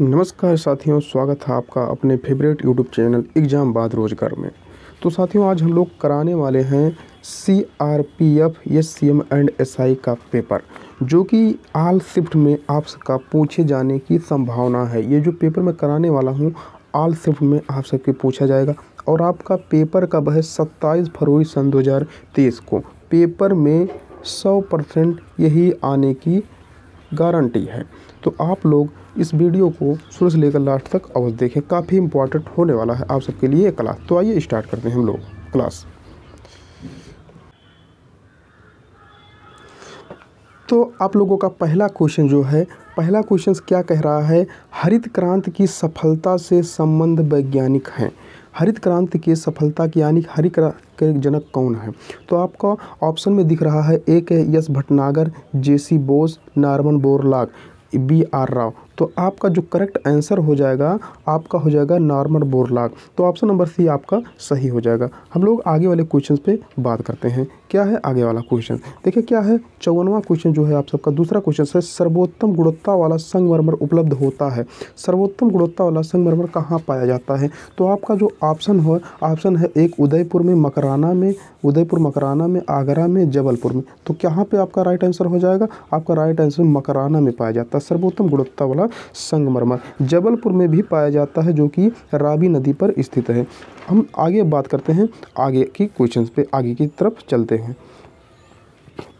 नमस्कार साथियों, स्वागत है आपका अपने फेवरेट यूट्यूब चैनल एग्ज़ाम बाद रोजगार में। तो साथियों, आज हम लोग कराने वाले हैं CRPF SCM एंड SI का पेपर, जो कि ऑल शिफ्ट में आपका पूछे जाने की संभावना है। ये जो पेपर मैं कराने वाला हूँ ऑल शिफ्ट में आप सबके पूछा जाएगा और आपका पेपर कब है 27 फरवरी सन 2023 को। पेपर में 100% यही आने की गारंटी है। तो आप लोग इस वीडियो को शुरू से लेकर लास्ट तक अवश्य देखें, काफ़ी इंपॉर्टेंट होने वाला है आप सबके लिए क्लास। तो आइए स्टार्ट करते हैं हम लोग क्लास। तो आप लोगों का पहला क्वेश्चन जो है, पहला क्वेश्चन क्या कह रहा है, हरित क्रांति की सफलता से संबंध वैज्ञानिक हैं। हरित क्रांति की सफलता की यानी हरित क्रांति के जनक कौन है? तो आपका ऑप्शन में दिख रहा है, एक है S Bhatnagar, JC Bose, Norman Borlaug, BR Rao. तो आपका जो करेक्ट आंसर हो जाएगा आपका हो जाएगा नॉर्मन बोरलॉग। तो ऑप्शन नंबर सी आपका सही हो जाएगा। हम लोग आगे वाले क्वेश्चन पे बात करते हैं। क्या है आगे वाला क्वेश्चन? देखिए क्या है, 54वां क्वेश्चन जो है आप सबका दूसरा क्वेश्चन है, सर्वोत्तम गुणवत्ता वाला संगमरमर उपलब्ध होता है। सर्वोत्तम गुणवत्ता वाला संगमरमर कहाँ पाया जाता है? तो आपका जो ऑप्शन है एक उदयपुर में, मकराना में, उदयपुर मकराना में, आगरा में, जबलपुर में। तो कहाँ पे आपका राइट आंसर हो जाएगा? आपका राइट आंसर मकराना में पाया जाता है सर्वोत्तम गुणवत्ता वाला संगमरमर। जबलपुर में भी पाया जाता है, जो कि रावी नदी पर स्थित है। हम आगे बात करते हैं, आगे की क्वेश्चंस पे आगे की तरफ चलते हैं।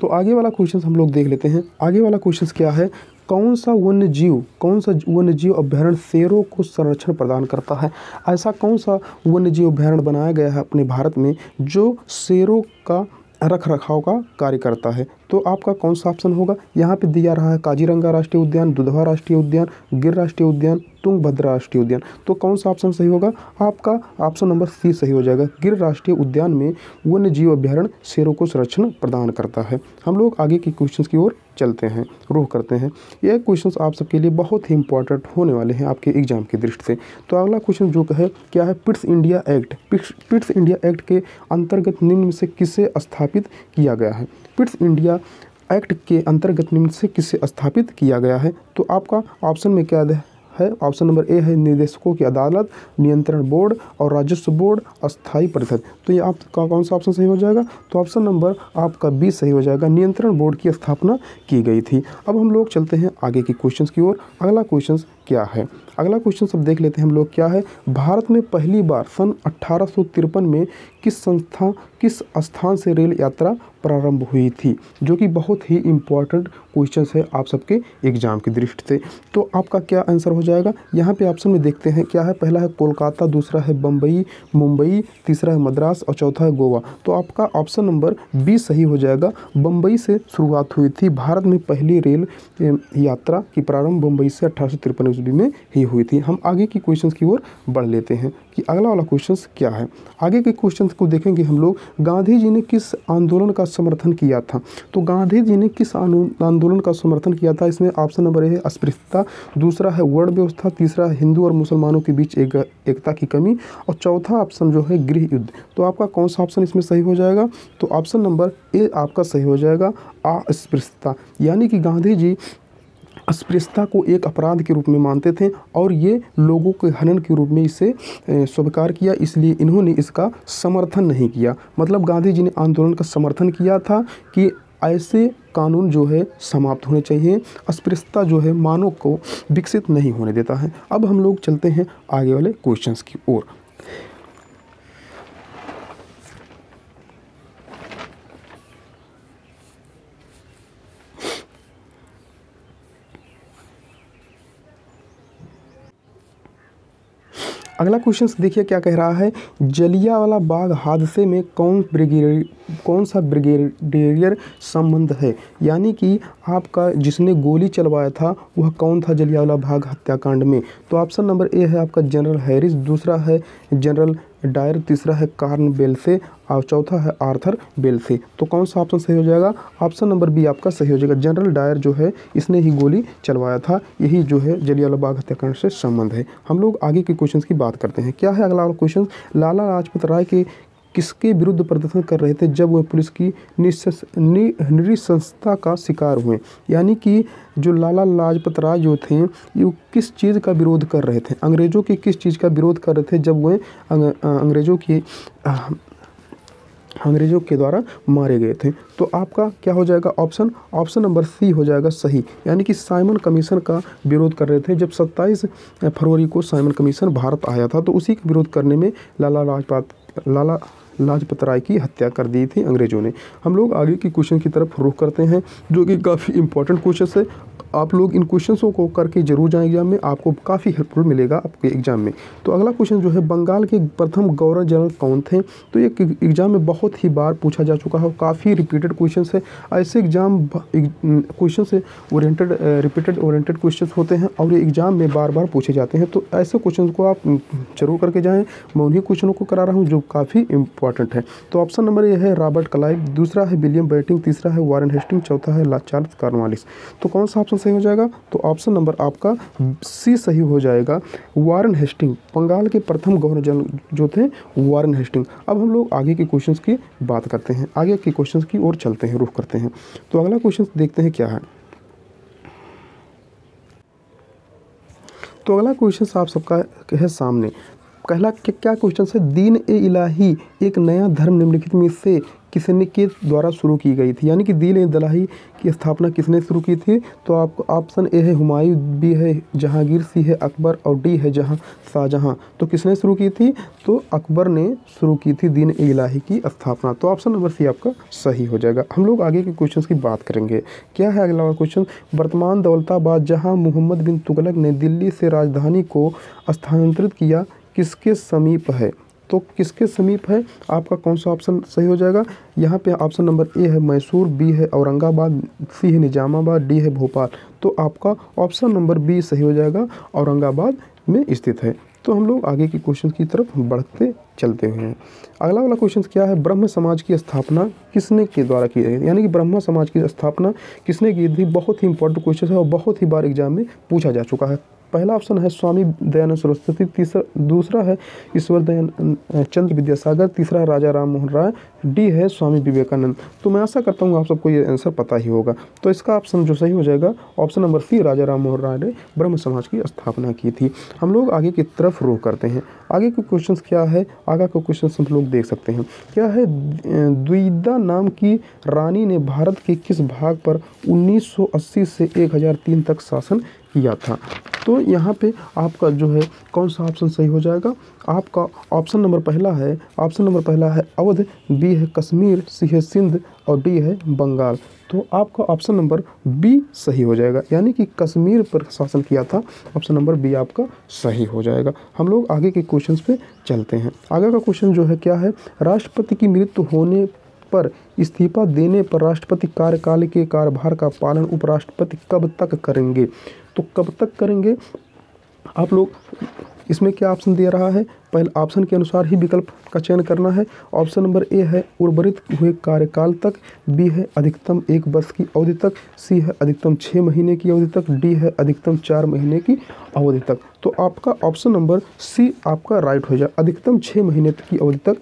तो आगे वाला क्वेश्चन हम लोग देख लेते हैं। आगे वाला क्वेश्चन क्या है, कौन सा वन्यजीव अभ्यारण्य शेरों को संरक्षण प्रदान करता है? ऐसा कौन सा वन्यजीव अभ्यारण्य बनाया गया है अपने भारत में जो शेरों का रख रखाव का कार्य करता है? तो आपका कौन सा ऑप्शन होगा? यहाँ पे दिया रहा है काजीरंगा राष्ट्रीय उद्यान, दुधवा राष्ट्रीय उद्यान, गिर राष्ट्रीय उद्यान, तुंगभद्रा राष्ट्रीय उद्यान। तो कौन सा ऑप्शन सही होगा? आपका ऑप्शन नंबर सी सही हो जाएगा। गिर राष्ट्रीय उद्यान में वन्य जीव अभ्यारण्य शेरों को संरक्षण प्रदान करता है। हम लोग आगे के क्वेश्चन की ओर चलते हैं, रुख करते हैं। यह क्वेश्चन आप सबके लिए बहुत ही इंपॉर्टेंट होने वाले हैं आपके एग्जाम की दृष्टि से। तो अगला क्वेश्चन जो है क्या है, Pitt's India act. Pitt's India act के अंतर्गत निम्न में से किसे स्थापित किया गया है? पिट्स इंडिया एक्ट के अंतर्गत निम्न से किसे स्थापित किया गया है? तो आपका ऑप्शन में क्या है? ऑप्शन नंबर ए है निदेशकों की अदालत, नियंत्रण बोर्ड और राजस्व बोर्ड, अस्थायी परिषद। तो ये आपका कौन सा ऑप्शन सही हो जाएगा? तो ऑप्शन नंबर आपका बी सही हो जाएगा, नियंत्रण बोर्ड की स्थापना की गई थी। अब हम लोग चलते हैं आगे की क्वेश्चन की ओर। अगला क्वेश्चन क्या है? अगला क्वेश्चन सब देख लेते हैं हम लोग। क्या है, भारत में पहली बार सन 1853 में किस स्थान से रेल यात्रा प्रारंभ हुई थी? जो कि बहुत ही इम्पोर्टेंट क्वेश्चन है आप सबके एग्जाम की दृष्टि से। तो आपका क्या आंसर हो जाएगा? यहाँ पे ऑप्शन में देखते हैं क्या है। पहला है कोलकाता, दूसरा है बम्बई, मुंबई, तीसरा है मद्रास और चौथा है गोवा। तो आपका ऑप्शन नंबर बी सही हो जाएगा। बम्बई से शुरुआत हुई थी। भारत में पहली रेल यात्रा की प्रारंभ बम्बई से 1853 ईस्वी में ही हुई थी। हम आगे की क्वेश्चंस की ओर बढ़ लेते हैं कि अगला वाला क्वेश्चंस क्या है। आगे के क्वेश्चंस को देखेंगे हम लोग। गांधी जी ने किस आंदोलन का समर्थन किया था? तो गांधी जी ने किस आंदोलन का समर्थन किया था? इसमें ऑप्शन नंबर ए है अस्पृश्यता, दूसरा है वर्ण व्यवस्था, तीसरा है हिंदू और मुसलमानों के बीच एकता की कमी और चौथा ऑप्शन जो है गृह युद्ध। तो आपका कौन सा ऑप्शन इसमें सही हो जाएगा? तो ऑप्शन नंबर ए आपका सही हो जाएगा, अस्पृश्यता। यानी कि गांधी जी अस्पृश्यता को एक अपराध के रूप में मानते थे और ये लोगों के हनन के रूप में इसे स्वीकार किया, इसलिए इन्होंने इसका समर्थन नहीं किया। मतलब गांधी जी ने आंदोलन का समर्थन किया था कि ऐसे कानून जो है समाप्त होने चाहिए, अस्पृश्यता जो है मानव को विकसित नहीं होने देता है। अब हम लोग चलते हैं आगे वाले क्वेश्चंस की ओर। अगला क्वेश्चन देखिए क्या कह रहा है, जलियांवाला बाग हादसे में कौन सा ब्रिगेडियर संबंध है? यानी कि आपका जिसने गोली चलवाया था वह कौन था जलियांवाला बाग हत्याकांड में? तो ऑप्शन नंबर ए है आपका जनरल हैरिस, दूसरा है जनरल डायर, तीसरा है कार्न बेल्से और चौथा है आर्थर बेल्से। तो कौन सा ऑप्शन सही हो जाएगा? ऑप्शन नंबर बी आपका सही हो जाएगा। जनरल डायर जो है इसने ही गोली चलवाया था, यही जो है जलियांवाला बाग हत्याकांड से संबंध है। हम लोग आगे के क्वेश्चन की बात करते हैं। क्या है अगला क्वेश्चन, लाला लाजपत राय के किसके विरुद्ध प्रदर्शन कर रहे थे जब वह पुलिस की नृशंसता का शिकार हुए। यानी कि जो लाला लाजपत राय जो थे ये किस चीज़ का विरोध कर रहे थे, अंग्रेज़ों की किस चीज़ का विरोध कर रहे थे जब वह अंग्रेज़ों के द्वारा मारे गए थे। तो आपका क्या हो जाएगा ऑप्शन नंबर सी हो जाएगा सही। यानी कि साइमन कमीशन का विरोध कर रहे थे जब 27 फरवरी को साइमन कमीशन भारत आया था, तो उसी का विरोध करने में लाला लाजपत राय की हत्या कर दी थी अंग्रेज़ों ने। हम लोग आगे की क्वेश्चन की तरफ रुख करते हैं जो कि काफ़ी इंपॉर्टेंट क्वेश्चन है। आप लोग इन क्वेश्चंसों को करके जरूर जाएं एग्जाम में, आपको काफ़ी हेल्पफुल मिलेगा आपके एग्जाम में। तो अगला क्वेश्चन जो है, बंगाल के प्रथम गवर्नर जनरल कौन थे? तो ये एग्जाम में बहुत ही बार पूछा जा चुका है, काफ़ी रिपीटेड क्वेश्चन है। ऐसे एग्जाम क्वेश्चन से ओरिएंटेड रिपीटेड ओरिएंटेड क्वेश्चन होते हैं और ये एग्जाम में बार बार पूछे जाते हैं। तो ऐसे क्वेश्चन को आप जरूर करके जाएँ। मैं उन्हीं क्वेश्चनों को करा रहा हूँ जो काफ़ी इंपॉर्टेंट है। तो ऑप्शन नंबर ये है रॉबर्ट क्लाइव, दूसरा है विलियम बेंटिंक, तीसरा है वारेन हेस्टिंग, चौथा है चार्ल्स कॉर्नवालिस। तो कौन सा ऑप्शन सही हो जाएगा? तो ऑप्शन नंबर आपका सी सही हो जाएगा, वारेन हेस्टिंग। बंगाल के प्रथम गवर्नर जनरल जो थे वारेन हेस्टिंग। अब हम लोग आगे के क्वेश्चंस की बात करते हैं, आगे के क्वेश्चंस की ओर चलते हैं, रुख करते हैं। तो अगला क्वेश्चन देखते हैं क्या है। तो अगला क्वेश्चन आप सबका है सामने। पहला क्या क्वेश्चन है, दीन ए इलाही एक नया धर्म निम्नलिखित में से किसने के द्वारा शुरू की गई थी? यानी कि दीन ए इलाही की स्थापना किसने शुरू की थी? तो आपको ऑप्शन ए है हुमायूं, बी है जहांगीर, सी है अकबर और डी है शाहजहां। तो किसने शुरू की थी? तो अकबर ने शुरू की थी दीन ए इलाही की स्थापना। तो ऑप्शन नंबर सी आपका सही हो जाएगा। हम लोग आगे के क्वेश्चन की बात करेंगे। क्या है अगला क्वेश्चन, वर्तमान दौलताबाद जहाँ मोहम्मद बिन तुगलक ने दिल्ली से राजधानी को स्थानांतरित किया किसके समीप है? तो किसके समीप है? आपका कौन सा ऑप्शन सही हो जाएगा? यहाँ पे ऑप्शन नंबर ए है मैसूर, बी है औरंगाबाद, सी है निजामाबाद, डी है भोपाल। तो आपका ऑप्शन नंबर बी सही हो जाएगा, औरंगाबाद में स्थित है। तो हम लोग आगे के क्वेश्चन की तरफ बढ़ते चलते हुए हैं। अगला वाला क्वेश्चन क्या है, ब्रह्म समाज की स्थापना किसने के द्वारा की गई? यानी कि ब्रह्म समाज की स्थापना किसने की थी? बहुत ही इंपॉर्टेंट क्वेश्चन है और बहुत ही बार एग्जाम में पूछा जा चुका है। पहला ऑप्शन है स्वामी दयानंद सरस्वती, दूसरा है ईश्वर दयानंद चंद्र विद्यासागर, तीसरा राजा राम मोहन राय, डी है स्वामी विवेकानंद। तो मैं आशा करता हूँ आप सबको ये आंसर पता ही होगा। तो इसका ऑप्शन जो सही हो जाएगा ऑप्शन नंबर सी, राजा राम मोहन राय ने ब्रह्म समाज की स्थापना की थी। हम लोग आगे की तरफ रुख करते हैं। आगे के क्वेश्चन क्या है, आगे के क्वेश्चन हम लोग देख सकते हैं। क्या है, द्विदा नाम की रानी ने भारत के किस भाग पर 1980 से 1003 तक शासन किया था? तो यहाँ पे आपका जो है कौन सा ऑप्शन सही हो जाएगा? आपका ऑप्शन नंबर पहला है अवध, बी है कश्मीर, सी है सिंध और डी है बंगाल। तो आपका ऑप्शन नंबर बी सही हो जाएगा, यानी कि कश्मीर पर शासन किया था। ऑप्शन नंबर बी आपका सही हो जाएगा। हम लोग आगे के क्वेश्चन पे चलते हैं। आगे का क्वेश्चन जो है क्या है, राष्ट्रपति की मृत्यु होने पर इस्तीफा देने पर राष्ट्रपति कार्यकाल के कार्यभार का पालन उपराष्ट्रपति कब तक करेंगे? तो कब तक करेंगे? आप लोग इसमें क्या ऑप्शन दे रहा है, पहले ऑप्शन के अनुसार ही विकल्प का चयन करना है। ऑप्शन नंबर ए है उर्वरित हुए कार्यकाल तक, बी है अधिकतम 1 वर्ष की अवधि तक, सी है अधिकतम 6 महीने की अवधि तक, डी है अधिकतम 4 महीने की अवधि तक। तो आपका ऑप्शन नंबर सी आपका राइट हो जाए, अधिकतम 6 महीने की अवधि तक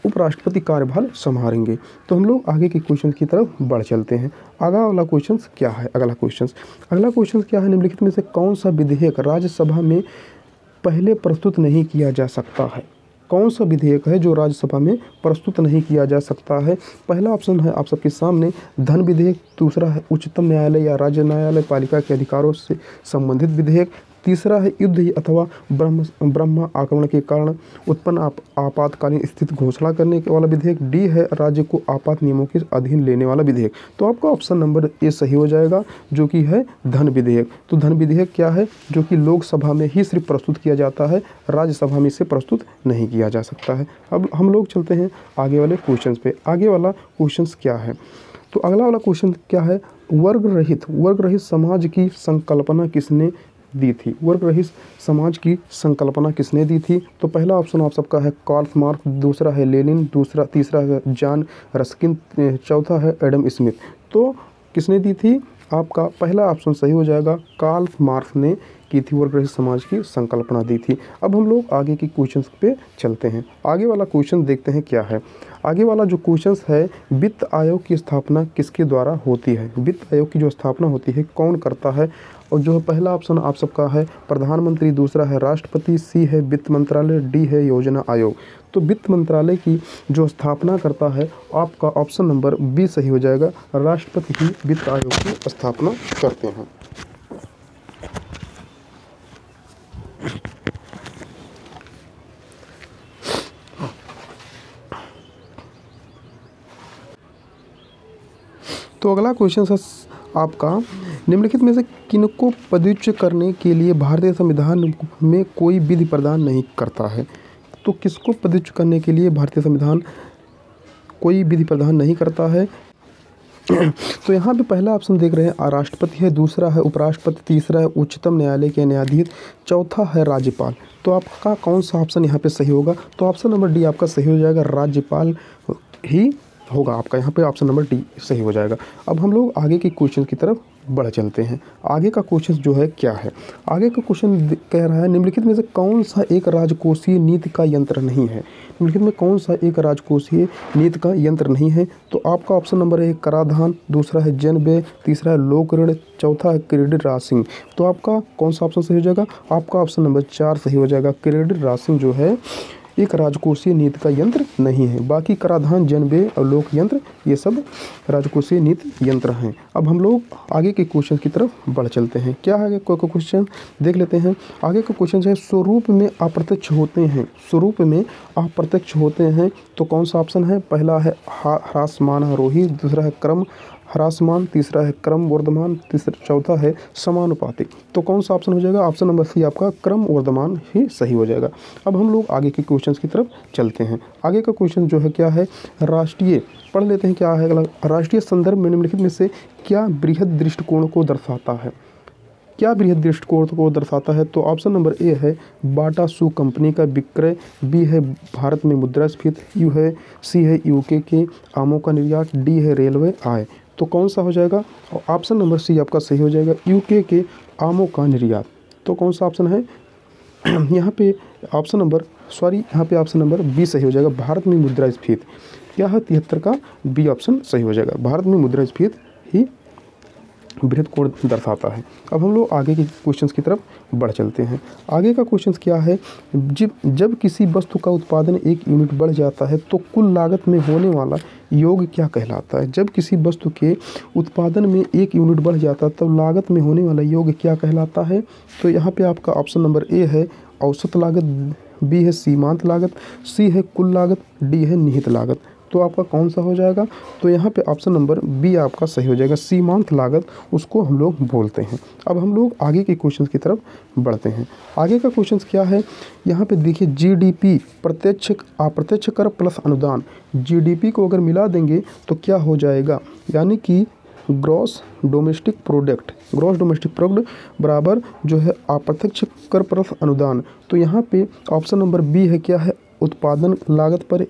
उपराष्ट्रपति कार्यभार संभालेंगे। तो हम लोग आगे के क्वेश्चन की तरफ बढ़ चलते हैं। अगला वाला क्वेश्चन क्या है? अगला क्वेश्चन क्या है, निम्नलिखित में से कौन सा विधेयक राज्यसभा में पहले प्रस्तुत नहीं किया जा सकता है? कौन सा विधेयक है जो राज्यसभा में प्रस्तुत नहीं किया जा सकता है? पहला ऑप्शन है आप सबके सामने धन विधेयक, दूसरा है उच्चतम न्यायालय या राज्य न्यायालय पालिका के अधिकारों से संबंधित विधेयक, तीसरा है युद्ध अथवा ब्रह्म आक्रमण के कारण उत्पन्न आपातकालीन स्थिति घोषणा करने वाला विधेयक, डी है राज्य को आपात नियमों के अधीन लेने वाला विधेयक। तो आपका ऑप्शन नंबर ए सही हो जाएगा, जो कि है धन विधेयक। तो धन विधेयक क्या है, जो कि लोकसभा में ही सिर्फ प्रस्तुत किया जाता है, राज्यसभा में इसे प्रस्तुत नहीं किया जा सकता है। अब हम लोग चलते हैं आगे वाले क्वेश्चन पे। आगे वाला क्वेश्चन क्या है, तो अगला वाला क्वेश्चन क्या है, वर्ग रहित समाज की संकल्पना किसने दी थी? वर्ग रहित समाज की संकल्पना किसने दी थी? तो पहला ऑप्शन आप सबका है कार्ल मार्क्स, दूसरा है लेनिन, तीसरा है जॉन रस्किन, चौथा है एडम स्मिथ। तो किसने दी थी? आपका पहला ऑप्शन सही हो जाएगा, कार्ल मार्क्स ने की थी और गृह समाज की संकल्पना दी थी। अब हम लोग आगे के क्वेश्चन पे चलते हैं। आगे वाला क्वेश्चन देखते हैं क्या है। आगे वाला जो क्वेश्चन है, वित्त आयोग की स्थापना किसके द्वारा होती है। वित्त आयोग की जो स्थापना होती है कौन करता है। और जो पहला ऑप्शन आप सबका है प्रधानमंत्री, दूसरा है राष्ट्रपति, सी है वित्त मंत्रालय, डी है योजना आयोग। तो वित्त मंत्रालय की जो स्थापना करता है आपका ऑप्शन नंबर बी सही हो जाएगा। राष्ट्रपति ही वित्त आयोग की स्थापना करते हैं। तो अगला क्वेश्चन है आपका, निम्नलिखित में से किनको पदच्युत करने के लिए भारतीय संविधान में कोई विधि प्रदान नहीं करता है। तो किसको पदच्युत करने के लिए भारतीय संविधान कोई विधि प्रदान नहीं करता है। तो यहाँ पे पहला ऑप्शन देख रहे हैं राष्ट्रपति है, दूसरा है उपराष्ट्रपति, तीसरा है उच्चतम न्यायालय के न्यायाधीश, चौथा है राज्यपाल। तो आपका कौन सा ऑप्शन यहाँ पे सही होगा। तो ऑप्शन नंबर डी आपका सही हो जाएगा, राज्यपाल ही होगा आपका यहाँ पे ऑप्शन नंबर डी सही हो जाएगा। अब हम लोग आगे के क्वेश्चन की तरफ बढ़ चलते हैं। आगे का क्वेश्चन जो है क्या है। आगे का क्वेश्चन कह रहा है, निम्नलिखित में से कौन सा एक राजकोषीय नीति का यंत्र नहीं है। निम्नलिखित में कौन सा एक राजकोषीय नीति का यंत्र नहीं है। तो आपका ऑप्शन नंबर है कराधान, दूसरा है जन व्यय, तीसरा है लोक ऋण, चौथा है क्रेडिट राशिंग। तो आपका कौन सा ऑप्शन सही हो जाएगा। आपका ऑप्शन नंबर 4 सही हो जाएगा। क्रेडिट राशिंग जो है एक राजकोषीय नीति का यंत्र नहीं है। बाकी कराधान, जन व्यय और लोक यंत्र ये सब राजकोषीय नीति यंत्र हैं। अब हम लोग आगे के क्वेश्चन की तरफ बढ़ चलते हैं। क्या है कोई क्वेश्चन देख लेते हैं। आगे का क्वेश्चन है, स्वरूप में अप्रत्यक्ष होते हैं। स्वरूप में अप्रत्यक्ष होते हैं तो कौन सा ऑप्शन है। पहला है ह्रासमान आरोही, दूसरा है क्रम ह्रासमान, तीसरा है क्रम वर्धमान, चौथा है समानुपातिक। तो कौन सा ऑप्शन हो जाएगा। ऑप्शन नंबर सी आपका क्रम वर्धमान ही सही हो जाएगा। अब हम लोग आगे के क्वेश्चंस की तरफ चलते हैं। आगे का क्वेश्चन जो है क्या है, राष्ट्रीय पढ़ लेते हैं क्या है। राष्ट्रीय संदर्भ में निम्नलिखित में से क्या बृहद दृष्टिकोण को दर्शाता है। क्या बृहद दृष्टिकोण को दर्शाता है। तो ऑप्शन नंबर ए है बाटा शू कंपनी का विक्रय, बी है भारत में मुद्रास्फीति, यू है सी है यूके के आमों का निर्यात, डी है रेलवे आय। तो कौन सा हो जाएगा। और ऑप्शन नंबर सी आपका सही हो जाएगा, यूके के आमों का निर्यात। तो कौन सा ऑप्शन है यहाँ पे ऑप्शन नंबर बी सही हो जाएगा, भारत में मुद्रास्फीति। क्या है 73 का बी ऑप्शन सही हो जाएगा। भारत में मुद्रास्फीति ही बृहद कोण दर्शाता है। अब हम लोग आगे के क्वेश्चंस की तरफ बढ़ चलते हैं। आगे का क्वेश्चन क्या है, जब किसी वस्तु का उत्पादन 1 यूनिट बढ़ जाता है तो कुल लागत में होने वाला योग क्या कहलाता है। जब किसी वस्तु के उत्पादन में 1 यूनिट बढ़ जाता है तब लागत में होने वाला योग क्या कहलाता है। तो यहाँ पे आपका ऑप्शन नंबर ए है औसत लागत, बी है सीमांत लागत, सी है कुल लागत, डी है निहित लागत। तो आपका कौन सा हो जाएगा। तो यहाँ पे ऑप्शन नंबर बी आपका सही हो जाएगा, सीमांत लागत उसको हम लोग बोलते हैं। अब हम लोग आगे के क्वेश्चन की तरफ बढ़ते हैं। आगे का क्वेश्चन क्या है, यहाँ पे देखिए जीडीपी प्रत्यक्ष अप्रत्यक्ष कर प्लस अनुदान, जीडीपी को अगर मिला देंगे तो क्या हो जाएगा, यानी कि ग्रॉस डोमेस्टिक प्रोडक्ट बराबर जो है अप्रत्यक्ष कर प्लस अनुदान। तो यहाँ पे ऑप्शन नंबर बी है क्या है, उत्पादन लागत पर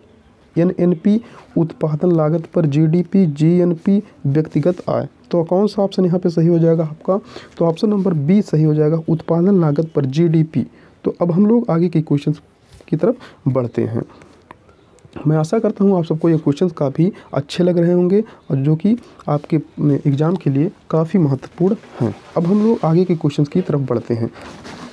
एनएनपी, उत्पादन लागत पर जीडीपी, जीएनपी व्यक्तिगत आय। तो कौन सा ऑप्शन यहाँ पे सही हो जाएगा आपका। तो ऑप्शन नंबर बी सही हो जाएगा, उत्पादन लागत पर जीडीपी। तो अब हम लोग आगे के क्वेश्चन की तरफ बढ़ते हैं। मैं आशा करता हूँ आप सबको ये क्वेश्चंस काफ़ी अच्छे लग रहे होंगे और जो कि आपके एग्ज़ाम के लिए काफ़ी महत्वपूर्ण हैं। अब हम लोग आगे के क्वेश्चंस की तरफ बढ़ते हैं।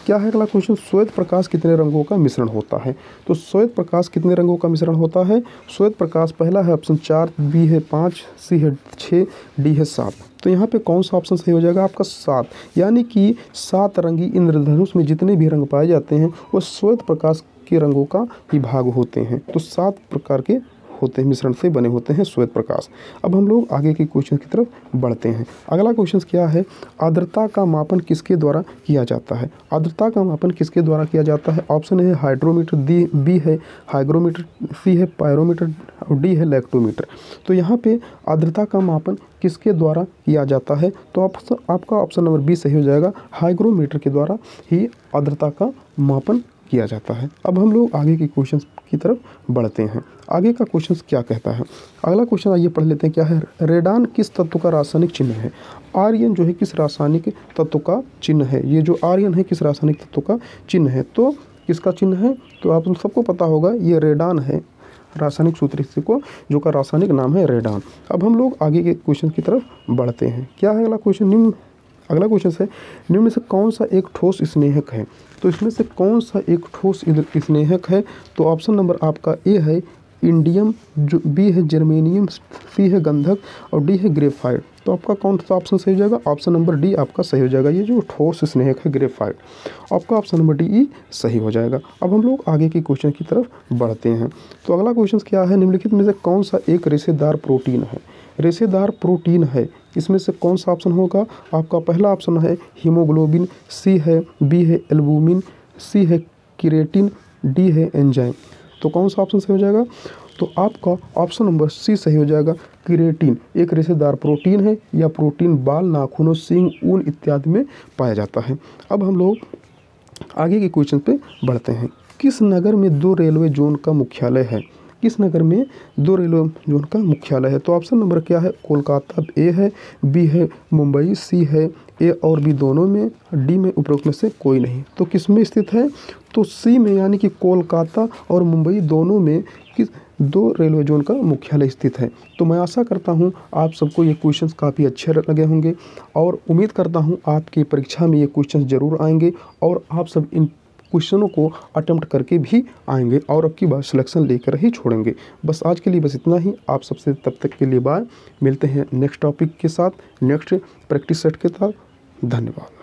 क्या है अगला क्वेश्चन, श्वेत प्रकाश कितने रंगों का मिश्रण होता है। तो श्वेत प्रकाश कितने रंगों का मिश्रण होता है। श्वेत प्रकाश पहला है ऑप्शन 4, बी है 5, सी है 6, डी है 7। तो यहाँ पे कौन सा ऑप्शन सही हो जाएगा आपका 7, यानी कि 7 रंगी इंद्रधनुष में जितने भी रंग पाए जाते हैं वो श्वेत प्रकाश के रंगों का ही भाग होते हैं। तो 7 प्रकार के होते हैं, मिश्रण से बने होते हैं श्वेत प्रकाश। अब हम लोग आगे के क्वेश्चन की तरफ बढ़ते हैं। अगला क्वेश्चन क्या है, आर्द्रता का मापन किसके द्वारा किया जाता है। आर्द्रता का मापन किसके द्वारा किया जाता है। ऑप्शन है हाइड्रोमीटर, बी है हाइग्रोमीटर, सी है पायरोमीटर और डी है लैक्टोमीटर। तो यहाँ पे आर्द्रता का मापन किसके द्वारा किया जाता है। तो आपका ऑप्शन नंबर बी सही हो जाएगा, हाइग्रोमीटर के द्वारा ही आर्द्रता का मापन किया जाता है। अब हम लोग आगे के क्वेश्चन की तरफ बढ़ते हैं। आगे का क्वेश्चन क्या कहता है? अगला क्वेश्चन आइए पढ़ लेते हैं। क्या है? रेडान किस तत्व का रासायनिक चिन्ह है? आर्यन जो है किस रासायनिक तत्व का चिन्ह है? ये जो आर्यन है किस रासायनिक तत्व का चिन्ह है? तो किसका चिन्ह है? तो आप सबको पता होगा ये रेडान है, रासायनिक सूत्र इसी को जो का रासायनिक नाम है रेडान। अब हम लोग आगे के क्वेश्चन की तरफ बढ़ते हैं। क्या है अगला क्वेश्चन? अगला क्वेश्चन है निम्न में से कौन सा एक ठोस स्नेहक है? तो इसमें से कौन सा एक ठोस स्नेहक है? तो ऑप्शन नंबर आपका ए है इंडियम, जो बी है जर्मेनियम, सी है गंधक और डी है ग्रेफाइट। तो आपका कौन सा ऑप्शन सही हो जाएगा? ऑप्शन नंबर डी आपका सही हो जाएगा। ये जो ठोस स्नेहक है ग्रेफाइट, आपका ऑप्शन नंबर डी ई सही हो जाएगा। अब हम लोग आगे की क्वेश्चन की तरफ बढ़ते हैं। तो अगला क्वेश्चन क्या है? निम्नलिखित में से कौन सा एक रेशेदार प्रोटीन है? रेशेदार प्रोटीन है, इसमें से कौन सा ऑप्शन होगा? आपका पहला ऑप्शन है हीमोग्लोबिन, सी है, बी है एल्बुमिन, सी है केराटिन, डी है एंजाइम। तो कौन सा ऑप्शन सही हो जाएगा? तो आपका ऑप्शन नंबर सी सही हो जाएगा। केराटिन एक रेशेदार प्रोटीन है, या प्रोटीन बाल, नाखूनों, सींग, ऊन इत्यादि में पाया जाता है। अब हम लोग आगे के क्वेश्चन पे बढ़ते हैं। किस नगर में 2 रेलवे जोन का मुख्यालय है? किस नगर में 2 रेलवे जोन का मुख्यालय है? तो ऑप्शन नंबर क्या है? कोलकाता ए है, बी है मुंबई, सी है ए और बी दोनों में, डी में उपरोक्त में से कोई नहीं। तो किस में स्थित है? तो सी में, यानी कि कोलकाता और मुंबई दोनों में किस 2 रेलवे जोन का मुख्यालय स्थित है। तो मैं आशा करता हूँ आप सबको ये क्वेश्चंस काफ़ी अच्छे लगे होंगे और उम्मीद करता हूँ आपकी परीक्षा में ये क्वेश्चंस ज़रूर आएंगे और आप सब इन क्वेश्चनों को अटेम्प्ट करके भी आएंगे और अब की बार सिलेक्शन लेकर ही छोड़ेंगे। बस आज के लिए बस इतना ही। आप सबसे तब तक के लिए बाय। मिलते हैं नेक्स्ट टॉपिक के साथ, नेक्स्ट प्रैक्टिस सेट के साथ। धन्यवाद।